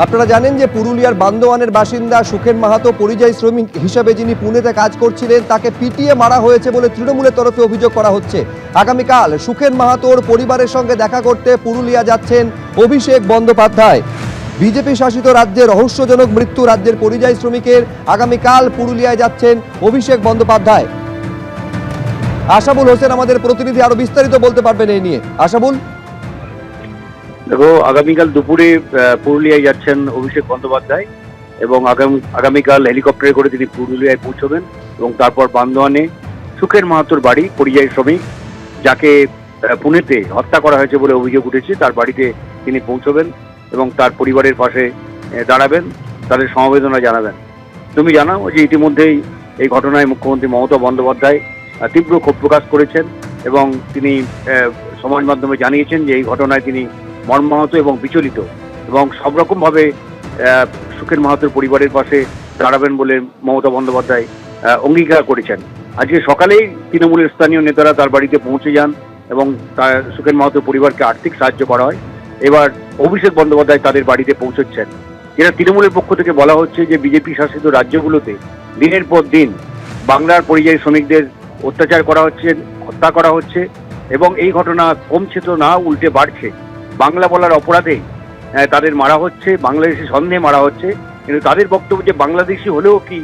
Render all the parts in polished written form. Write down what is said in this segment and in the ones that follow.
আপনারা জানেন যে পুরুলিয়ার বান্দোয়ানের বাসিন্দা সুখেন মাহাতো পরিযায়ী শ্রমিক হিসেবে যিনি পুনেতে কাজ করছিলেন তাকে পিটিয়ে মারা হয়েছে বলে তৃণমূলের তরফে অভিযোগ করা হচ্ছে। আগামীকাল সুখেন মাহাতোর পরিবারের সঙ্গে দেখা করতে পুরুলিয়া যাচ্ছেন অভিষেক বন্দ্যোপাধ্যায়। বিজেপি শাসিত রাজ্যে রহস্যজনক মৃত্যু রাজ্যের পরিযায়ী শ্রমিকের, আগামীকাল পুরুলিয়ায় যাচ্ছেন অভিষেক বন্দ্যোপাধ্যায়। আশাবুল হোসেন আমাদের প্রতিনিধি আরো বিস্তারিত বলতে পারবেন এই নিয়ে। আশাবুল, দেখো, আগামীকাল দুপুরে পুরুলিয়ায় যাচ্ছেন অভিষেক বন্দ্যোপাধ্যায় এবং আগামীকাল হেলিকপ্টারে করে তিনি পুরুলিয়ায় পৌঁছবেন এবং তারপর বান্দোয়ানে সুখেন মাহাতোর বাড়ি, পরিযায়ী শ্রমিক যাকে পুনেতে হত্যা করা হয়েছে বলে অভিযোগ উঠেছে, তার বাড়িতে তিনি পৌঁছবেন এবং তার পরিবারের পাশে দাঁড়াবেন, তাদের সমবেদনা জানাবেন। তুমি জানাও যে ইতিমধ্যেই এই ঘটনায় মুখ্যমন্ত্রী মমতা বন্দ্যোপাধ্যায় তীব্র ক্ষোভ প্রকাশ করেছেন এবং তিনি সমাজ মাধ্যমে জানিয়েছেন যে এই ঘটনায় তিনি মর্মাহত এবং বিচলিত এবং সব রকমভাবে সুখেন মাহাতোর পরিবারের পাশে দাঁড়াবেন বলে মমতা বন্দ্যোপাধ্যায় অঙ্গীকার করেছেন। আজকে সকালেই তৃণমূলের স্থানীয় নেতারা তার বাড়িতে পৌঁছে যান এবং তার সুখেন মাহাতোর পরিবারকে আর্থিক সাহায্য করা হয়। এবার অভিষেক বন্দ্যোপাধ্যায় তাদের বাড়িতে পৌঁছচ্ছেন। যেটা তৃণমূলের পক্ষ থেকে বলা হচ্ছে যে বিজেপি শাসিত রাজ্যগুলোতে দিনের পর দিন বাংলার পরিযায়ী শ্রমিকদের অত্যাচার করা হচ্ছে, হত্যা করা হচ্ছে এবং এই ঘটনা কমছে তো না, উল্টে বাড়ছে। বাংলা বলার অপরাধে তাদের মারা হচ্ছে, বাংলাদেশি সন্দেহে মারা হচ্ছে। কিন্তু তাদের বক্তব্য যে বাংলাদেশি হলেও কি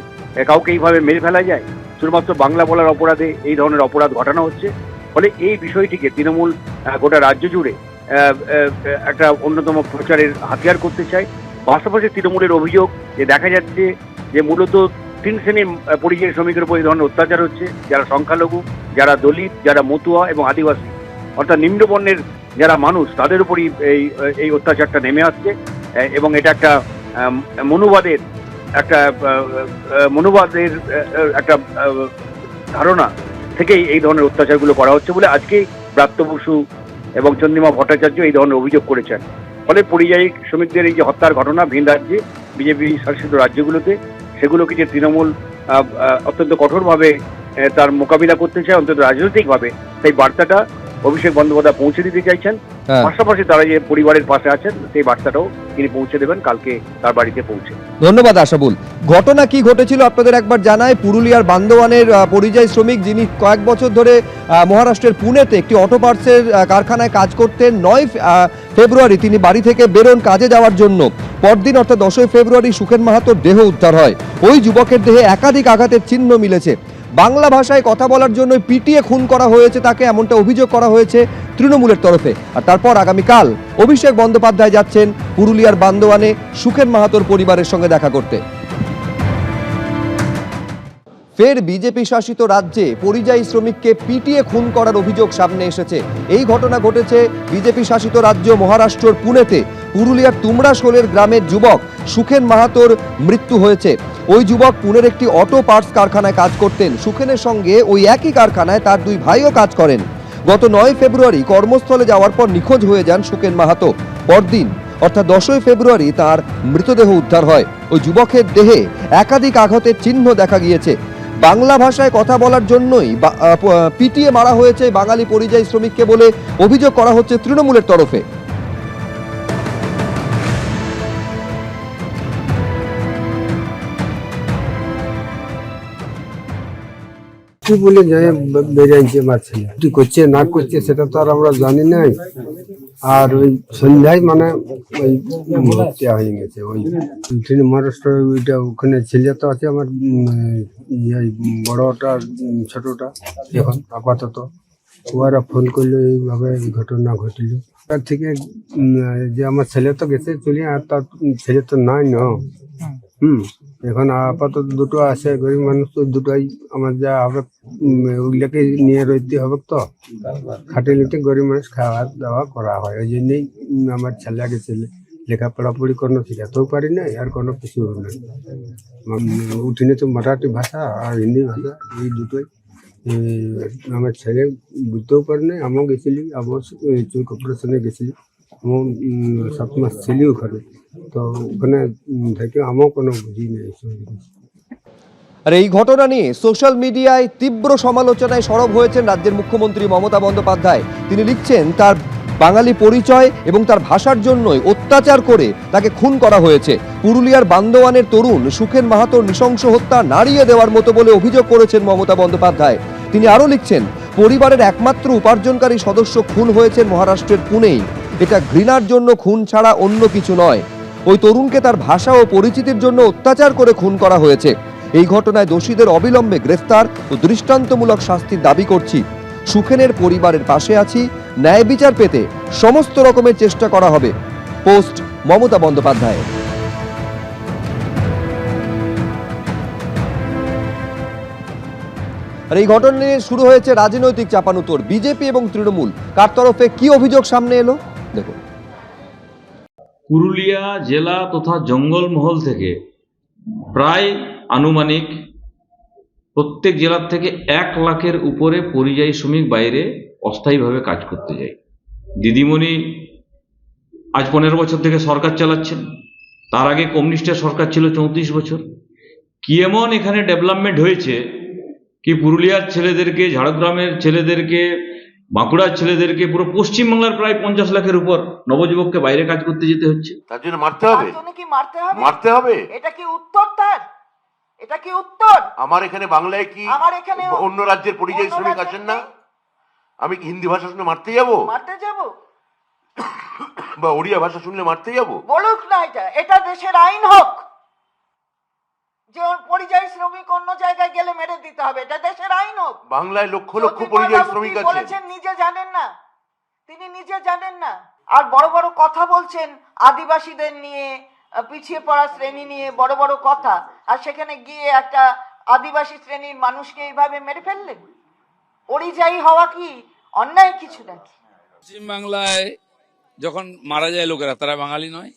কাউকে এইভাবে মেরে ফেলা যায়, শুধুমাত্র বাংলা বলার অপরাধে এই ধরনের অপরাধ ঘটানো হচ্ছে। ফলে এই বিষয়টিকে তৃণমূল গোটা রাজ্য জুড়ে একটা অন্যতম প্রচারের হাতিয়ার করতে চায়। পাশাপাশি তৃণমূলের অভিযোগ যে দেখা যাচ্ছে যে মূলত তিন শ্রেণীর পরিযায়ী শ্রমিকের উপর এই ধরনের অত্যাচার হচ্ছে, যারা সংখ্যালঘু, যারা দলিত, যারা মতুয়া এবং আদিবাসী, অর্থাৎ নিম্নবর্ণের যারা মানুষ, তাদের উপরই এই অত্যাচারটা নেমে আসছে এবং এটা একটা মনুবাদের একটা ধারণা থেকেই এই ধরনের অত্যাচারগুলো করা হচ্ছে বলে আজকে ব্রাত্য বসু এবং চন্দ্রিমা ভট্টাচার্য এই ধরনের অভিযোগ করেছেন। ফলে পরিযায়ী শ্রমিকদের এই যে হত্যার ঘটনা ভিন রাজ্যে বিজেপি শাসিত রাজ্যগুলোতে, সেগুলোকে যে তৃণমূল অত্যন্ত কঠোরভাবে তার মোকাবিলা করতে চায়, অন্তত রাজনৈতিকভাবে, সেই বার্তাটা অভিষেক বন্দ্যোপাধ্যায় পৌঁছে দিতে চাইছেন। পাশাপাশি তারা যে পরিবারের পাশে আছেন সেই বার্তাটাও তিনি পৌঁছে দেবেন কালকে তার বাড়িতে পৌঁছে। ধন্যবাদ আশাবুল। ঘটনা কি ঘটেছিল আপনাদের একবার জানাই। পুরুলিয়ার বান্দোয়ানের পরিযায়ী শ্রমিক যিনি কয়েক বছর ধরে মহারাষ্ট্রের পুনেতে একটি অটো পার্টসের কারখানায় কাজ করতেন, 9 ফেব্রুয়ারি তিনি বাড়ি থেকে বেরোন কাজে যাওয়ার জন্য। পরদিন অর্থাৎ 10 ফেব্রুয়ারি সুখেন মাহাতোর দেহ উদ্ধার হয়। ওই যুবকের দেহে একাধিক আঘাতের চিহ্ন মিলেছে। বাংলা ভাষায় কথা বলার জন্য পিটিয়ে খুন করা হয়েছে তাকে, এমনটা অভিযোগ করা হয়েছে তৃণমূলের তরফে। আর তারপর আগামীকাল অভিষেক বন্দ্যোপাধ্যায় যাচ্ছেন পুরুলিয়ার বান্দোয়ানে সুখেন মাহাতোর পরিবারের সঙ্গে দেখা করতে। ফের বিজেপি শাসিত রাজ্যে পরিযায়ী শ্রমিককে পিটিয়ে খুন করার অভিযোগ সামনে এসেছে। এই ঘটনা ঘটেছে বিজেপি শাসিত রাজ্য মহারাষ্ট্রের পুনেতে। পুরুলিয়ার তুমরাশোলের গ্রামের যুবক সুখেন মাহাতোর মৃত্যু হয়েছে। ওই যুবক পুনের একটি অটো পার্টস কারখানায় কাজ করতেন। সুখেনের সঙ্গে ওই একই কারখানায় তার দুই ভাইও কাজ করেন। গত 9 ফেব্রুয়ারি কর্মস্থলে যাওয়ার পর নিখোঁজ হয়ে যান সুখেন মাহাতো। পরদিন অর্থাৎ 10 ফেব্রুয়ারি তার মৃতদেহ উদ্ধার হয়। ওই যুবকের দেহে একাধিক আঘাতের চিহ্ন দেখা গিয়েছে। বাংলা ভাষায় কথা বলার জন্যই পিটিয়ে মারা হয়েছে বাঙালি পরিযায়ী শ্রমিককে বলে অভিযোগ করা হচ্ছে তৃণমূলের তরফে। কি বলে যায় বেরিয়েছে আমার ছেলে, কি করছে না করছে সেটা তো আর আমরা জানি নাই। আর ওই সন্ধ্যায় মানে ওই হত্যা হয়ে গেছে। ওই মহারাষ্ট্র ওইটা ওখানে ছেলে তো আছে আমার, বড়টা ছোটটা এখন আপাতত। ওরা ফোন করলো এইভাবে এই ঘটনা ঘটল। তার থেকে যে আমার ছেলে তো গেছে চলে, আর তার ছেলে তো নাই না। এখন আপাতত দুটো আছে, গরিব মানুষ তো দুটোই আমার যা হবে, ওইগুলোকে নিয়ে রইতে হবে। তো খাটিলিতে গরিব মানুষ খাওয়া দাওয়া করা হয়। ওই জন্যই আমার ছেলে গেছে। লেখাপড়া পড়ি কোনো শিখাতেও পারি না, আর কোনো কিছু নেই। উঠিনে তো মারাঠি ভাষা আর হিন্দি ভাষা, এই দুটোই। আমার ছেলে বুঝতেও পারি না। আমিও গেছিলি, আমার চোখ অপারেশনে গেছিলি, আমার 7 মাস ছিলি ওখানে। তো ওখানে থেকে আমিও কোনো বুঝি নেই। আর এই ঘটনা নিয়ে সোশ্যাল মিডিয়ায় তীব্র সমালোচনায় সরব হয়েছেন রাজ্যের মুখ্যমন্ত্রী মমতা বন্দ্যোপাধ্যায়। তিনি লিখছেন, তার বাঙালি পরিচয় এবং তার ভাষার জন্যই অত্যাচার করে তাকে খুন করা হয়েছে। পুরুলিয়ার বান্দোয়ানের তরুণ সুখেন মাহাতোর নৃশংস হত্যা নাড়িয়ে দেওয়ার মতো বলে অভিযোগ করেছেন মমতা বন্দ্যোপাধ্যায়। তিনি আরও লিখছেন, পরিবারের একমাত্র উপার্জনকারী সদস্য খুন হয়েছেন মহারাষ্ট্রের পুনেই। এটা ঘৃণার জন্য খুন ছাড়া অন্য কিছু নয়। ওই তরুণকে তার ভাষা ও পরিচিতির জন্য অত্যাচার করে খুন করা হয়েছে। এই ঘটনায় দোষীদের অবিলম্বে গ্রেফতার ও দৃষ্টান্তমূলক শাস্তির দাবি করছি। সুখেনের পরিবারের পাশে আছি, ন্যায় বিচার পেতে সমস্ত রকমের চেষ্টা করা হবে। পোস্ট মমতা বন্দ্যোপাধ্যায়। আর এই ঘটনা নিয়ে শুরু হয়েছে রাজনৈতিক চাপানুতোর। বিজেপি এবং তৃণমূল কার তরফে কি অভিযোগ সামনে এলো দেখুন। পুরুলিয়া জেলা তথা জঙ্গলমহল থেকে প্রায় আনুমানিক প্রত্যেক জেলার থেকে 1 লাখের উপরে পরিযায়ী শ্রমিক বাইরে অস্থায়ীভাবে কাজ করতে যায়। দিদিমণি আজ 15 বছর থেকে সরকার চালাচ্ছেন। তার আগে কমিউনিস্টের সরকার ছিল 34 বছর। কি এমন এখানে ডেভেলপমেন্ট হয়েছে কি পুরুলিয়ার ছেলেদেরকে, ঝাড়গ্রামের ছেলেদেরকে, বাঁকুড়ার ছেলেদেরকে, পুরো পশ্চিমবাংলার প্রায় 50 লাখের উপর নবযুবককে বাইরে কাজ করতে যেতে হচ্ছে। তার জন্য মারতে হবে, তার জন্য কি মারতে হবে? মারতে হবে। এটা কি উত্তর তার? এটা কি উত্তর? আমার এখানে বাংলায় কি আমার এখানে অন্য রাজ্যের পরিযায়ী অন্য শ্রমিক রাজ্যের আছেন না? নেই? আমি কি হিন্দি ভাষা শুনে মারতে যাব, মারতে যাব? বা ওড়িয়া ভাষা শুনলে মারতে যাব? বলুক না, এটা দেশের আইন হোক যে ওর পরিযায়ী শ্রমিক অন্য জায়গায় গেলে মেরে দিতে হবে। এটা দেশের আইন হোক। বাংলায় লক্ষ লক্ষ জ্যোতির্ময় পরিযায়ী বাবু শ্রমিক কি আছে। বলেছেন নিজে জানেন না? তিনি নিজে জানেন না। আর বড় বড় কথা বলছেন আদিবাসীদের নিয়ে, পিছিয়ে পড়া শ্রেণী নিয়ে বড় বড় কথা, আর সেখানে গিয়ে একটা আদিবাসী শ্রেণীর মানুষকে এইভাবে মেরে ফেললেন। পরিযায়ী হওয়া কি অন্যায় কিছু নাকি? পশ্চিমবাংলায় যখন মারা যায় লোকেরা, তারা বাঙালি নয়।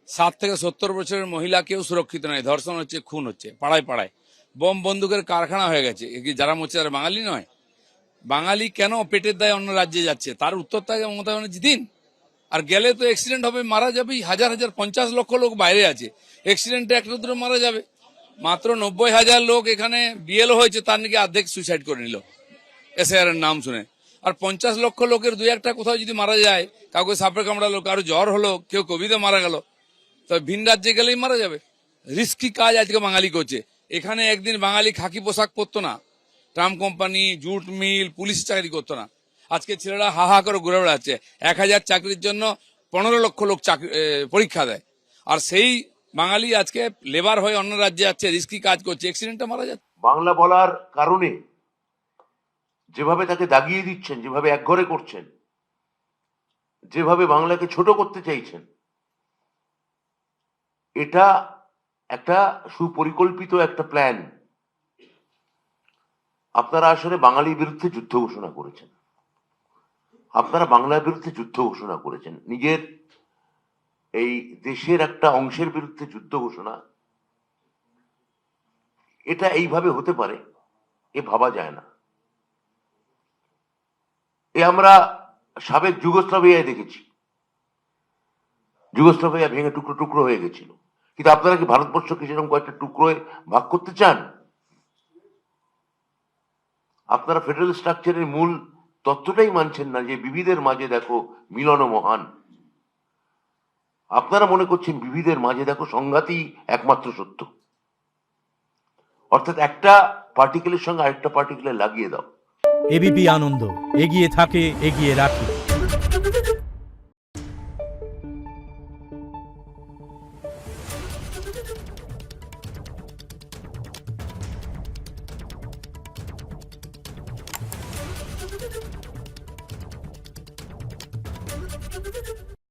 60 থেকে 70 বছরের মহিলা কেউ সুরক্ষিত নয়। ধর্ষণ হচ্ছে, খুন হচ্ছে পাড়ায় পাড়ায়। বোম বন্দুকের কারখানা হয়ে গেছে। যারা মরছে তারা বাঙালি নয়। বাঙালি কেন পেটের দায়ে অন্য রাজ্যে যাচ্ছে তার উত্তর তাকে মমতা ব্যানার্জি দিন। আর গেলে তো অ্যাক্সিডেন্ট হবে, মারা যাবে। হাজার হাজার 50 লক্ষ লোক বাইরে আছে, অ্যাক্সিডেন্টে একটা দুটো মারা যাবে। মাত্র 90,000 লোক এখানে বিএলও হয়েছে, তার নাকি অর্ধেক সুইসাইড করে নিল এসআইআর এর নাম শুনে। আর 50 লক্ষ লোকের 2-1টা কোথাও যদি মারা যায়, কাউকে সাপে কামড়ালো, কারো জ্বর হলো, কেউ কোভিডে মারা গেল, তো ভিন রাজ্যে গেলেই মারা যাবে। রিস্কি কাজ আজকে বাঙালি করছে। এখানে একদিন বাঙালি খাকি পোশাক পরতো না, tram company, jute mill, police চাকরি করতো না। আজকে ছেলেরা হা করে ঘুরে বেড়াচ্ছে। 1000 চাকরির জন্য 15 লক্ষ লোক পরীক্ষা দেয়। আর সেই বাঙালি আজকে লেবার হয়ে অন্য রাজ্যে যাচ্ছে, রিস্কি কাজ করছে, অ্যাক্সিডেন্টে মারা যাচ্ছে। বাংলা বলার কারণে যেভাবে তাকে দাগিয়ে দিচ্ছেন, যেভাবে একঘরে করছেন, যেভাবে বাংলাকে ছোট করতে চাইছেন, এটা একটা সুপরিকল্পিত একটা প্ল্যান। আপনারা আসলে বাঙালির বিরুদ্ধে যুদ্ধ ঘোষণা করেছেন। আপনারা বাংলার বিরুদ্ধে যুদ্ধ ঘোষণা করেছেন। নিজের এই দেশের একটা অংশের বিরুদ্ধে যুদ্ধ ঘোষণা, এটা এইভাবে হতে পারে এ ভাবা যায় না। এ আমরা সাবেক যুগোস্লাভিয়ায় দেখেছি। যুগোস্লাভিয়া ভেঙে টুকরো টুকরো হয়ে গেছিল। কিন্তু আপনারা কি ভারতবর্ষকে সেরকম কয়েকটা টুকরোয় ভাগ করতে চান? আপনারা ফেডারেল স্ট্রাকচারের মূল তত্ত্বটাই মানছেন না, যে বিবিধের মাঝে দেখো মিলন মহান। আপনারা মনে করছেন বিবিধের মাঝে দেখো সংঘাতই একমাত্র সত্য। অর্থাৎ একটা পার্টিকেলের সঙ্গে আরেকটা পার্টিকেলে লাগিয়ে দাও। এবিপি আনন্দ, এগিয়ে থাকে, এগিয়ে রাখে।